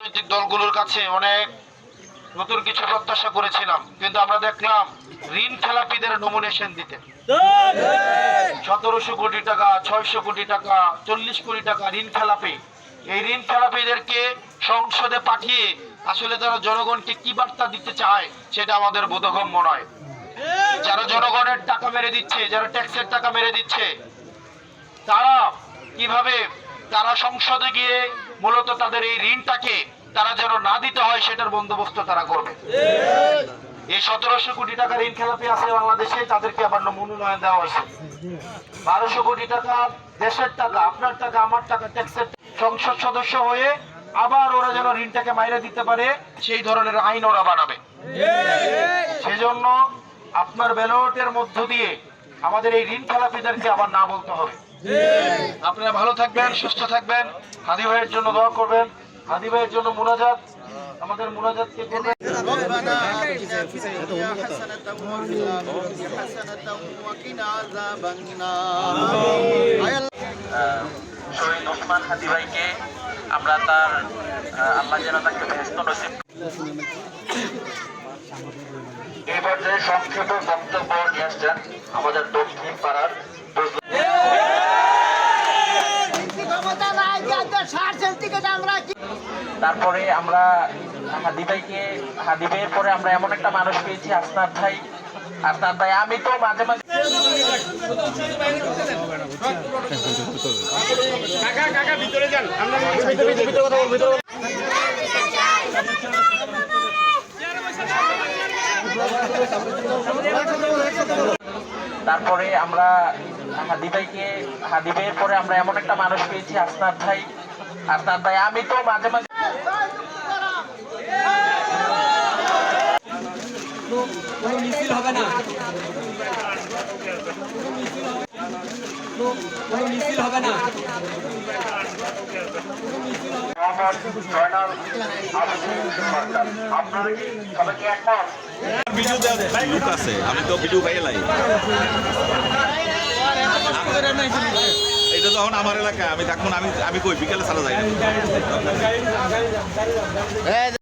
রাজনৈতিক দলগুলোর কাছে অনেক নতুন কিছু প্রত্যাশা করেছিলাম, কিন্তু আমরা দেখলাম ঋণ খেলাপিদের নমিনেশন দিতে 1700 কোটি টাকা, 600 কোটি টাকা, 40 কোটি টাকা ঋণ খেলাপি। এই ঋণ খেলাপিদেরকে সংসদে পাঠিয়ে আসলে তারা জনগণকে কি বার্তা দিতে চায় সেটা আমাদের বোধগম্য নয়। যারা জনগণের টাকা মেরে দিচ্ছে, যারা ট্যাক্সের টাকা মেরে দিচ্ছে, তারা কিভাবে তারা সংসদে গিয়ে মূলত তাদের এই ঋণটাকে তারা যেন না দিতে হয় সেটার বন্দোবস্ত তারা করবে। এই 1700 কোটি টাকা ঋণ খেলাপি আছে বাংলাদেশে, তাদেরকে আবার মনোনয়ন দেওয়া হয়েছে। 1200 কোটি টাকা দেশের টাকা, আপনার টাকা, আমার টাকা, ট্যাক্সের সংসদ সদস্য হয়ে আবার ওরা যেন ঋণটাকে মাইরে দিতে পারে সেই ধরনের আইন ওরা বানাবে। সেজন্য আপনার ব্যালটের মধ্য দিয়ে আমাদের এই ঋণ খেলাপিদেরকে আবার না বলতে হবে। আপনারা ভালো থাকবেন, সুস্থ থাকবেন, হাদি ভাইয়ের জন্য দোয়া করবেন, হাদি ভাইয়ের জন্য মুনাজাত, আমাদের মুনাজাতকে করবেন। শহীদ ওসমান হাদি ভাইকে আমরা তার আল্লাহ যেন তাকে বেহেশত নসিব। এই পর্যায়ে সংক্ষেপে বক্তব্য নিয়ে আসছেন আমাদের দক্ষিণ পাড়ার তারপরে আমরা হাদি ভাইয়ের পরে আমরা এমন একটা মানুষ পেয়েছি আসনাদ ভাই। আসনাদ ভাই আমি তো মাঝে মাঝে তারপরে আমরা হাদি ভাইয়ের পরে আমরা এমন একটা মানুষ পেয়েছি আসনাদ ভাই। আসনাদ ভাই আমি তো মাঝে মাঝে মিছিল হবে না, মিছিল হবে না। আমি তো ভিডিও পাই লাই, এটা তখন আমার এলাকায় আমি তখন আমি কই বিকেলে চালা যাই না।